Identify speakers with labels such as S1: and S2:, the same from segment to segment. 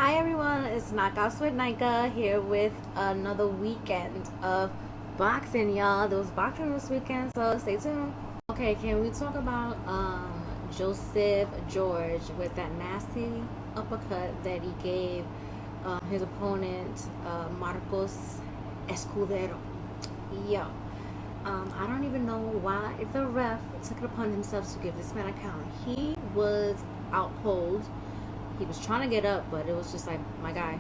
S1: Hi everyone, it's Knockouts with Nayka here with another weekend of boxing, y'all. There was boxing this weekend, so stay tuned. Okay, can we talk about Joseph George with that nasty uppercut that he gave his opponent Marcos Escudero? Yo, I don't even know why if the ref took it upon himself to give this man a count. He was out cold. He was trying to get up, but it was just like, my guy,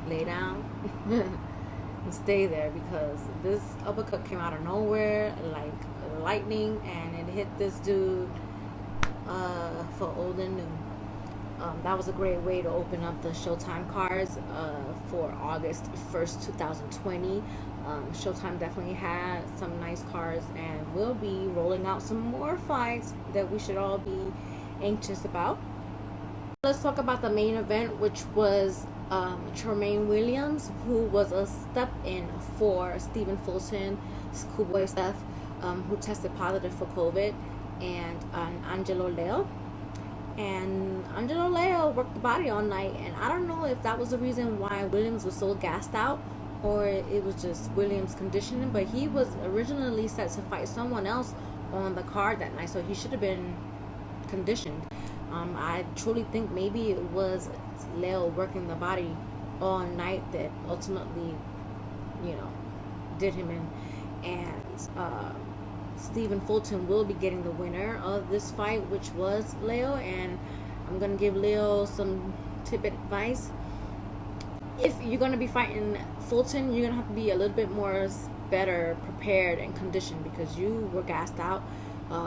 S1: lay down and stay there, because this uppercut came out of nowhere like lightning, and it hit this dude for old and new. That was a great way to open up the Showtime cards for August 1st, 2020. Showtime definitely had some nice cards, and will be rolling out some more fights that we should all be anxious about. Let's talk about the main event, which was Tremaine Williams, who was a step in for Stephen Fulton, Schoolboy Steph, who tested positive for COVID, and Angelo Leo. And Angelo Leo worked the body all night, and I don't know if that was the reason why Williams was so gassed out, or it was just Williams' conditioning, but he was originally set to fight someone else on the card that night, so he should have been conditioned. I truly think maybe it was Leo working the body all night that ultimately, did him in. And Stephen Fulton will be getting the winner of this fight, which was Leo. And I'm going to give Leo some tidbit advice. If you're going to be fighting Fulton, you're going to have to be a little bit better prepared and conditioned, because you were gassed out.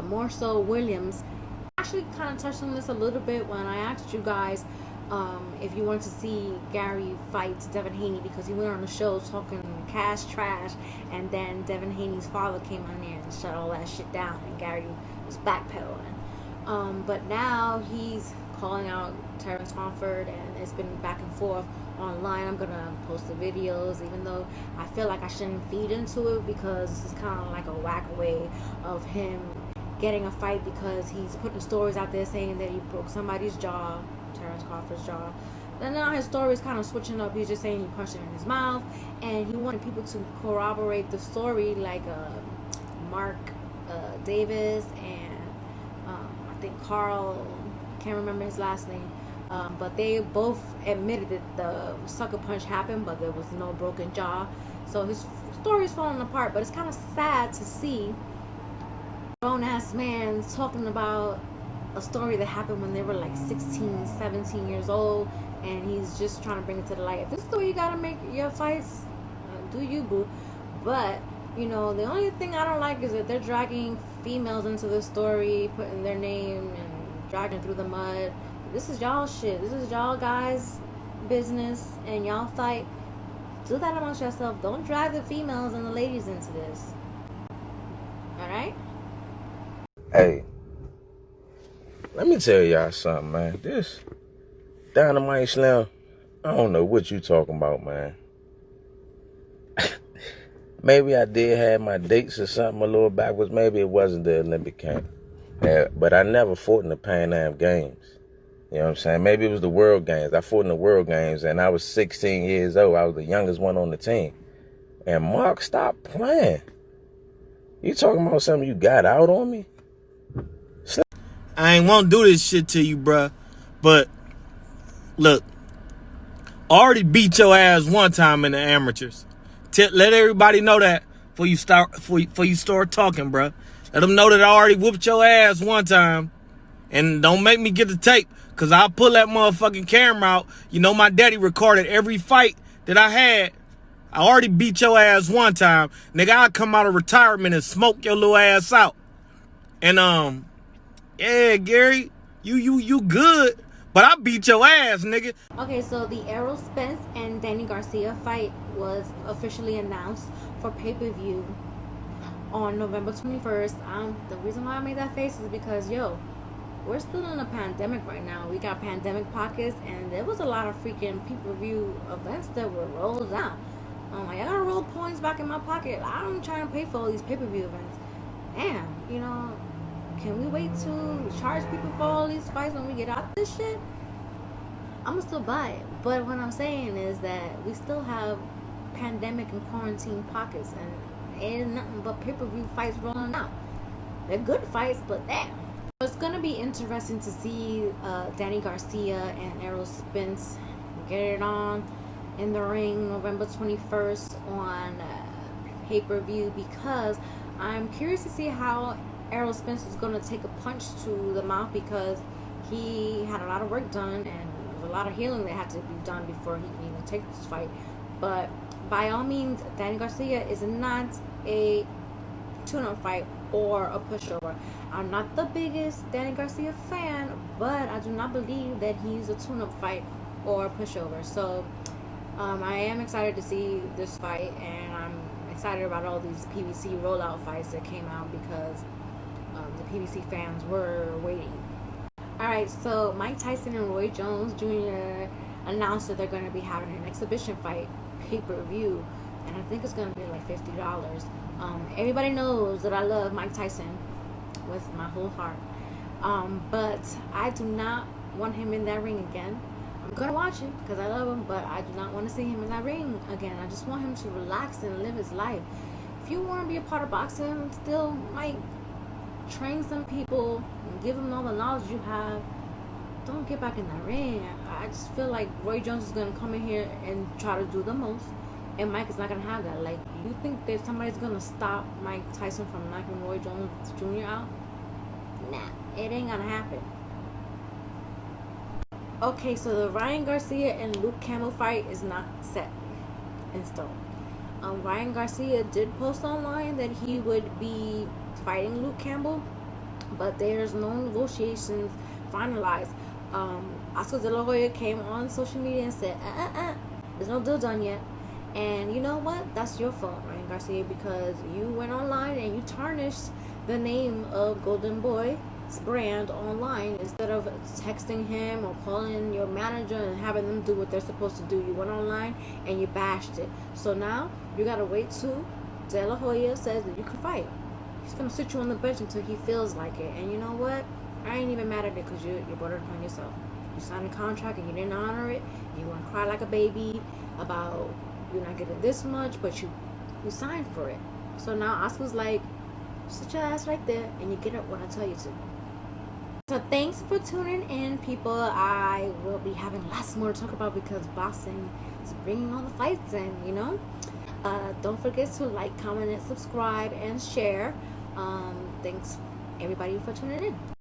S1: More so Williams. Actually kind of touched on this a little bit when I asked you guys if you wanted to see Gary fight Devin Haney, because he went on the show talking cash trash, and then Devin Haney's father came on there and shut all that shit down, and Gary was backpedaling. But now he's calling out Terrence Crawford, and it's been back and forth online. I'm gonna post the videos, even though I feel like I shouldn't feed into it, because this is kind of like a whack way of him getting a fight, because he's putting stories out there saying that he broke somebody's jaw, Terrence Crawford's jaw. Then now his story is kind of switching up. He's just saying he punched him in his mouth, and he wanted people to corroborate the story, like Mark Davis and I think Carl, can't remember his last name, but they both admitted that the sucker punch happened, but there was no broken jaw. So his story's falling apart, but it's kind of sad to see grown-ass man talking about a story that happened when they were like 16, 17 years old, and he's just trying to bring it to the light. If this is the way you gotta make your fights, do you, boo. But the only thing I don't like is that they're dragging females into the story, putting their name and dragging through the mud. This is y'all shit. This is y'all guys' business, and y'all fight. Do that amongst yourself. Don't drag the females and the ladies into this. Alright?
S2: Hey, let me tell y'all something, man. This Dynamite Slam, I don't know what you talking about, man. Maybe I did have my dates or something a little backwards. Maybe it wasn't the Olympic camp. But I never fought in the Pan Am Games. You know what I'm saying? Maybe it was the World Games. I fought in the World Games, and I was 16 years old. I was the youngest one on the team. And Mark, stop playing. You talking about something you got out on me?
S3: I ain't want to do this shit to you, bruh. But, look, I already beat your ass one time in the amateurs. Let everybody know that before you start talking, bruh. Let them know that I already whooped your ass one time. And don't make me get the tape, because I'll pull that motherfucking camera out. My daddy recorded every fight that I had. I already beat your ass one time. Nigga, I'll come out of retirement and smoke your little ass out. And, yeah, Gary, you good, but I beat your ass, nigga.
S1: Okay, so the Errol Spence and Danny Garcia fight was officially announced for pay-per-view on November 21st. The reason why I made that face is because, we're still in a pandemic right now. We got pandemic pockets, and there was a lot of freaking pay-per-view events that were rolled out. I gotta roll coins back in my pocket. I'm trying to pay for all these pay-per-view events. Damn, can we wait to charge people for all these fights when we get out this shit? I'm gonna still buy it. But what I'm saying is that we still have pandemic and quarantine pockets, and ain't nothing but pay-per-view fights rolling out. They're good fights, but damn. It's gonna be interesting to see Danny Garcia and Errol Spence get it on in the ring November 21st on pay-per-view, because I'm curious to see how Errol Spence is gonna take a punch to the mouth, because he had a lot of work done and there was a lot of healing that had to be done before he can even take this fight. But by all means, Danny Garcia is not a tune-up fight or a pushover. I'm not the biggest Danny Garcia fan, but I do not believe that he's a tune-up fight or a pushover. So I am excited to see this fight, and I'm excited about all these PBC rollout fights that came out, because the PBC fans were waiting. Alright, so Mike Tyson and Roy Jones Jr. announced that they're going to be having an exhibition fight pay-per-view, and I think it's going to be like $50. Everybody knows that I love Mike Tyson with my whole heart, but I do not want him in that ring again. I'm gonna watch it because I love him, but I do not want to see him in that ring again. I just want him to relax and live his life. If you want to be a part of boxing, still might train some people and give them all the knowledge you have. Don't get back in that ring. I just feel like Roy Jones is gonna come in here and try to do the most, and Mike is not gonna have that. Like, you think that somebody's gonna stop Mike Tyson from knocking Roy Jones Jr. out? Nah, it ain't gonna happen. Okay, so the Ryan Garcia and Luke Campbell fight is not set in stone. Ryan Garcia did post online that he would be fighting Luke Campbell, but there's no negotiations finalized. Oscar De La Hoya came on social media and said, there's no deal done yet. And you know what? That's your fault, Ryan Garcia, because you went online and you tarnished the name of Golden Boy's brand online instead of texting him or calling your manager and having them do what they're supposed to do. You went online and you bashed it. So now you gotta wait till De La Hoya says that you can fight. He's gonna sit you on the bench until he feels like it. And you know what? I ain't even mad at it, because you brought it upon yourself. You signed a contract and you didn't honor it. You want to cry like a baby about you're not getting this much, but you signed for it. So now Oscar's like, sit your ass right there and you get it when I tell you to. So thanks for tuning in, people. I will be having lots more to talk about, because boxing is bringing all the fights in, you know. Don't forget to like, comment, and subscribe and share. Thanks everybody for tuning in.